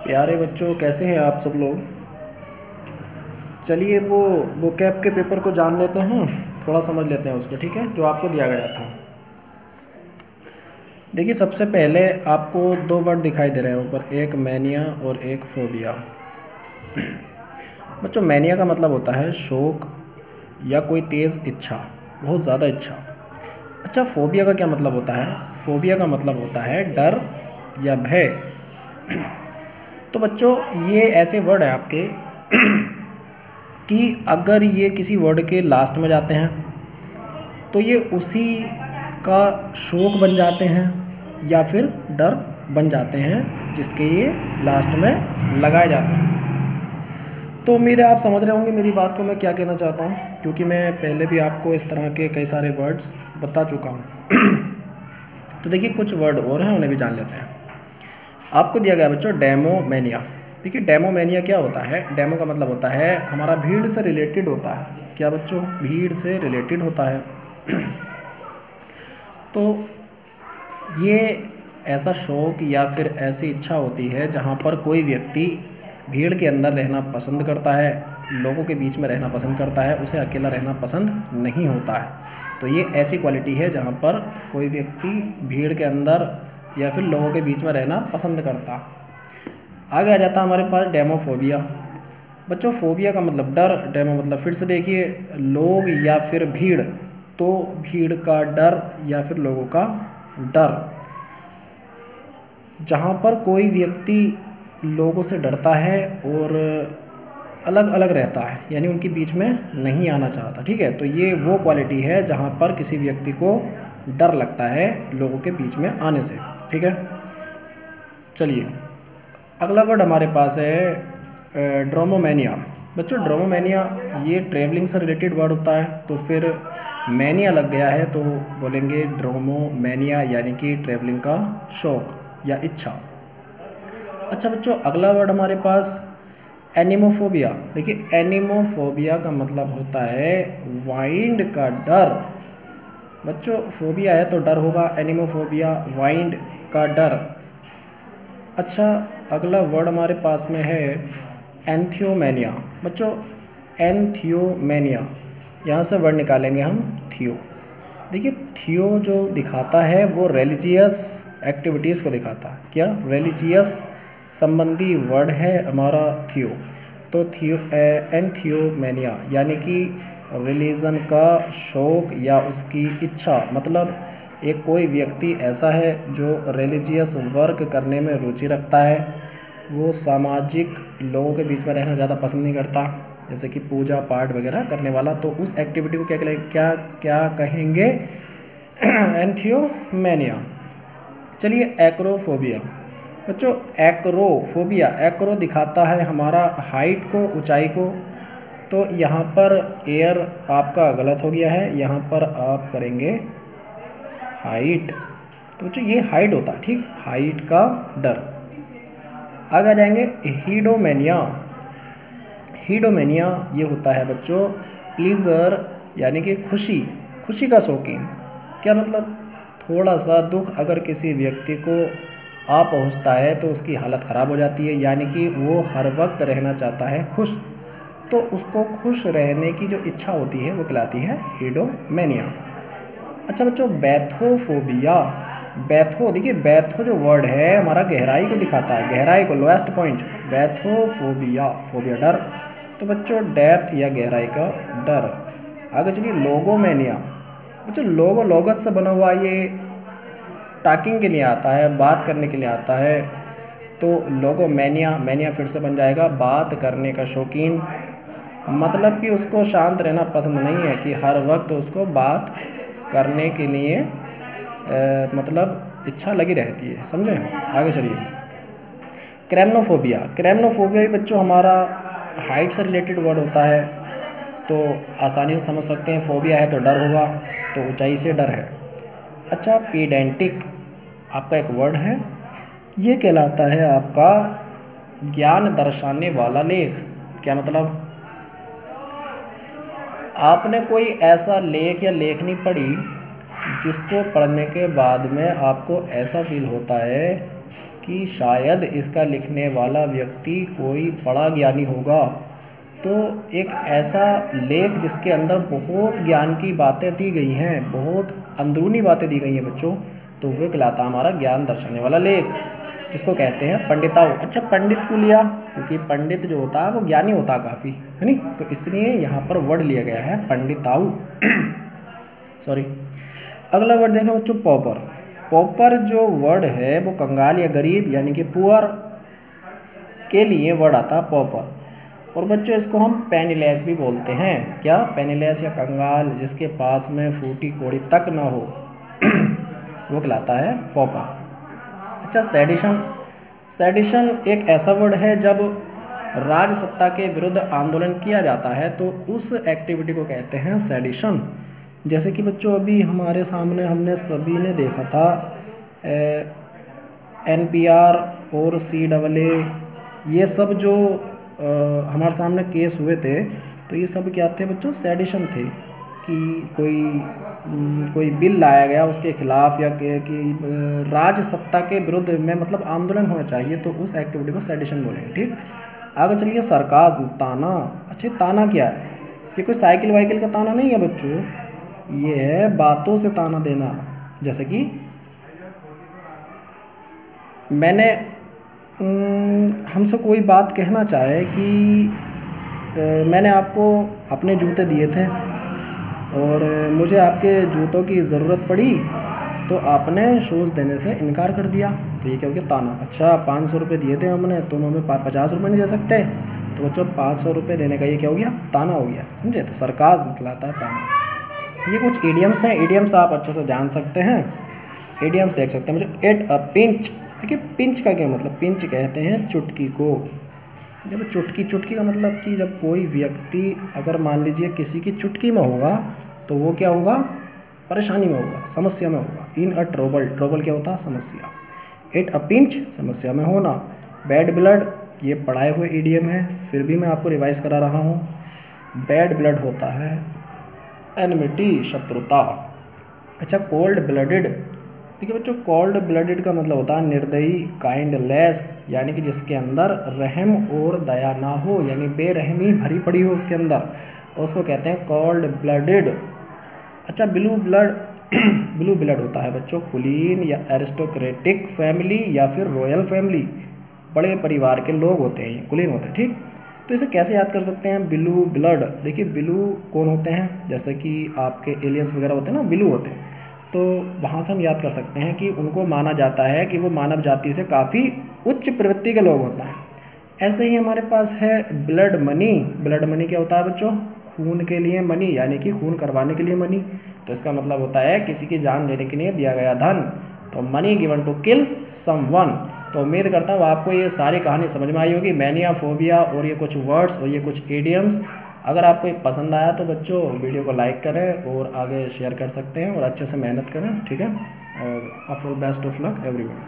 प्यारे बच्चों, कैसे हैं आप सब लोग। चलिए वो कैप के पेपर को जान लेते हैं, थोड़ा समझ लेते हैं उसको, ठीक है, जो आपको दिया गया था। देखिए, सबसे पहले आपको दो वर्ड दिखाई दे रहे हैं ऊपर, एक मैनिया और एक फोबिया। बच्चों, मैनिया का मतलब होता है शौक या कोई तेज़ इच्छा, बहुत ज़्यादा इच्छा। अच्छा, फोबिया का क्या मतलब होता है? फोबिया का मतलब होता है डर या भय। तो बच्चों, ये ऐसे वर्ड हैं आपके कि अगर ये किसी वर्ड के लास्ट में जाते हैं तो ये उसी का शौक बन जाते हैं या फिर डर बन जाते हैं जिसके ये लास्ट में लगाए जाते हैं। तो उम्मीद है आप समझ रहे होंगे मेरी बात को मैं क्या कहना चाहता हूँ, क्योंकि मैं पहले भी आपको इस तरह के कई सारे वर्ड्स बता चुका हूँ। तो देखिए, कुछ वर्ड और हैं, उन्हें भी जान लेते हैं। आपको दिया गया बच्चों डेमोमेनिया। देखिए, डेमोमेनिया क्या होता है? डेमो का मतलब होता है हमारा भीड़ से रिलेटेड होता है। क्या बच्चों? भीड़ से रिलेटेड होता है। तो ये ऐसा शौक या फिर ऐसी इच्छा होती है जहाँ पर कोई व्यक्ति भीड़ के अंदर रहना पसंद करता है, लोगों के बीच में रहना पसंद करता है, उसे अकेला रहना पसंद नहीं होता है। तो ये ऐसी क्वालिटी है जहाँ पर कोई व्यक्ति भीड़ के अंदर या फिर लोगों के बीच में रहना पसंद करता। आगे आ जाता हमारे पास डेमोफोबिया। बच्चों, फोबिया का मतलब डर, डेमो मतलब फिर से देखिए लोग या फिर भीड़, तो भीड़ का डर या फिर लोगों का डर। जहाँ पर कोई व्यक्ति लोगों से डरता है और अलग अलग रहता है, यानी उनके बीच में नहीं आना चाहता, ठीक है। तो ये वो क्वालिटी है जहाँ पर किसी व्यक्ति को डर लगता है लोगों के बीच में आने से, ठीक है। चलिए, अगला वर्ड हमारे पास है ड्रोमोमेनिया। बच्चों, ड्रोमोमेनिया ये ट्रैवलिंग से रिलेटेड वर्ड होता है, तो फिर मैनिया लग गया है तो बोलेंगे ड्रोमोमेनिया, यानी कि ट्रैवलिंग का शौक या इच्छा। अच्छा बच्चों, अगला वर्ड हमारे पास एनिमोफोबिया। देखिए, एनिमोफोबिया का मतलब होता है वाइंड का डर। बच्चों, फोबिया है तो डर होगा, एनिमोफोबिया वाइंड का डर। अच्छा, अगला वर्ड हमारे पास में है एंथियोमेनिया। बच्चों, एंथियोमेनिया, यहाँ से वर्ड निकालेंगे हम थियो। देखिए, थियो जो दिखाता है वो रिलीजियस एक्टिविटीज़ को दिखाता है। क्या? रिलीजियस संबंधी वर्ड है हमारा थियो। तो थियो एंथियोमेनिया यानी कि रिलीजन का शौक या उसकी इच्छा, मतलब एक कोई व्यक्ति ऐसा है जो रिलीजियस वर्क करने में रुचि रखता है, वो सामाजिक लोगों के बीच में रहना ज़्यादा पसंद नहीं करता, जैसे कि पूजा पाठ वगैरह करने वाला, तो उस एक्टिविटी को क्या क्या कहेंगे? एंथियोमेनिया। चलिए, एक्रोफोबिया। बच्चों, एक्रोफोबिया, एक्रो दिखाता है हमारा हाइट को, ऊंचाई को। तो यहाँ पर एयर आपका गलत हो गया है, यहाँ पर आप करेंगे हाइट। तो बच्चों, ये हाइट होता है, ठीक, हाइट का डर। आगे आ जाएंगे हीडोमेनिया। हीडोमेनिया ये होता है बच्चों प्लीज़र, यानी कि खुशी, खुशी का शौकीन। क्या मतलब? थोड़ा सा दुख अगर किसी व्यक्ति को आ पहुँचता है तो उसकी हालत ख़राब हो जाती है, यानी कि वो हर वक्त रहना चाहता है खुश, तो उसको खुश रहने की जो इच्छा होती है वो कहलाती है हीडोमेनिया। अच्छा बच्चों, बैथोफोबिया। बैथो, देखिए बैथो जो वर्ड है हमारा गहराई को दिखाता है, गहराई को, लोएस्ट पॉइंट। बैथोफोबिया, फोबिया डर। तो बच्चों, डेप्थ या गहराई का डर। आगे चलिए, लोगोमेनिया। बच्चों, लोगो लोगत से बना हुआ, ये टॉकिंग के लिए आता है, बात करने के लिए आता है। तो लोगोमेनिया, मैनिया फिर से बन जाएगा बात करने का शौकीन, मतलब कि उसको शांत रहना पसंद नहीं है, कि हर वक्त उसको बात करने के लिए मतलब इच्छा लगी रहती है, समझे। आगे चलिए, क्रेमनोफोबिया। क्रेमनोफोबिया भी बच्चों हमारा हाइट से रिलेटेड वर्ड होता है, तो आसानी से समझ सकते हैं, फोबिया है तो डर होगा, तो ऊंचाई से डर है। अच्छा, पीडेंटिक आपका एक वर्ड है, ये कहलाता है आपका ज्ञान दर्शाने वाला लेख। क्या मतलब? आपने कोई ऐसा लेख या लेखनी पढ़ी जिसको पढ़ने के बाद में आपको ऐसा फील होता है कि शायद इसका लिखने वाला व्यक्ति कोई बड़ा ज्ञानी होगा। तो एक ऐसा लेख जिसके अंदर बहुत ज्ञान की बातें दी गई हैं, बहुत अंदरूनी बातें दी गई हैं बच्चों, तो वो कहलाता हमारा ज्ञान दर्शाने वाला लेख, जिसको कहते हैं पंडिताऊ। अच्छा, पंडित क्यों लिया? क्योंकि पंडित जो होता है वो ज्ञानी होता है काफ़ी, है नी, तो इसलिए यहाँ पर वर्ड लिया गया है पंडिताऊ। सॉरी। अगला वर्ड देखें बच्चों, पॉपर। पॉपर जो वर्ड है वो कंगाल या गरीब यानी कि पुअर के लिए वर्ड आता है पॉपर। और बच्चों इसको हम पेनीलेस भी बोलते हैं। क्या? पेनीलेस या कंगाल, जिसके पास में फूटी कौड़ी तक ना हो, वो कहलाता है पॉपर। अच्छा, सेडिशन। सेडिशन एक ऐसा वर्ड है जब राज सत्ता के विरुद्ध आंदोलन किया जाता है तो उस एक्टिविटी को कहते हैं सेडिशन। जैसे कि बच्चों अभी हमारे सामने हमने सभी ने देखा था NPR और CAA, ये सब जो हमारे सामने केस हुए थे, तो ये सब क्या थे बच्चों? सेडिशन थे कि कोई बिल लाया गया उसके खिलाफ, या कि राज सत्ता के विरुद्ध में मतलब आंदोलन होना चाहिए, तो उस एक्टिविटी को सेडिशन बोलेंगे। ठीक, आगे चलिए, सरकाज़्म, ताना। अच्छा, ताना क्या है? ये कोई साइकिल वाइकिल का ताना नहीं है बच्चों, ये है बातों से ताना देना। जैसे कि मैंने हमसे कोई बात कहना चाहे कि मैंने आपको अपने जूते दिए थे और मुझे आपके जूतों की ज़रूरत पड़ी, तो आपने शूज़ देने से इनकार कर दिया, तो ये क्या हो गया? ताना। अच्छा, 500 रुपये दिए थे हमने, तुम हमें 50 रुपये नहीं दे सकते, तो बच्चों 500 रुपये देने का ये क्या हो गया? ताना हो गया, समझे? तो सरकाज़्म कहलाता है ताना। ये कुछ इडियम्स हैं, इडियम्स आप अच्छे से जान सकते हैं, इडियम्स देख सकते हैं मुझे। At a pinch. देखिए पिंच का क्या मतलब? पिंच कहते हैं चुटकी को। जब चुटकी का मतलब कि जब कोई व्यक्ति अगर मान लीजिए किसी की चुटकी में होगा तो वो क्या होगा? परेशानी में होगा, समस्या में होगा। इन अ ट्रबल, ट्रबल क्या होता है? समस्या। एट अ पिंच, समस्या में होना। बैड ब्लड, ये पढ़ाए हुए इडियम है, फिर भी मैं आपको रिवाइज करा रहा हूँ। बैड ब्लड होता है एनमिटी, शत्रुता। अच्छा, कोल्ड ब्लडेड। देखिए बच्चों, कोल्ड ब्लडेड का मतलब होता है निर्दयी, काइंडलेस, यानी कि जिसके अंदर रहम और दया ना हो, यानी बेरहमी भरी पड़ी हो उसके अंदर, और उसको कहते हैं कोल्ड ब्लडेड। अच्छा, ब्लू ब्लड। ब्लू ब्लड होता है बच्चों कुलीन या एरिस्टोक्रेटिक फैमिली या फिर रॉयल फैमिली, बड़े परिवार के लोग होते हैं, ये कुलीन होते हैं। ठीक, तो इसे कैसे याद कर सकते हैं? Blue blood. देखिए ब्लू कौन होते हैं? जैसे कि आपके एलियंस वगैरह होते हैं ना, ब्लू होते हैं, तो वहाँ से हम याद कर सकते हैं कि उनको माना जाता है कि वो मानव जाति से काफ़ी उच्च प्रवृत्ति के लोग होते हैं। ऐसे ही हमारे पास है ब्लड मनी। ब्लड मनी क्या होता है बच्चों? खून के लिए मनी, यानी कि खून करवाने के लिए मनी। तो इसका मतलब होता है किसी की जान लेने के लिए दिया गया धन। तो money given to kill someone. तो उम्मीद करता हूँ आपको ये सारी कहानी समझ में आई होगी, मैनिया, फोबिया, और ये कुछ वर्ड्स और ये कुछ इडियम्स। अगर आपको पसंद आया तो बच्चों वीडियो को लाइक करें और आगे शेयर कर सकते हैं और अच्छे से मेहनत करें। ठीक है, after best of luck everyone.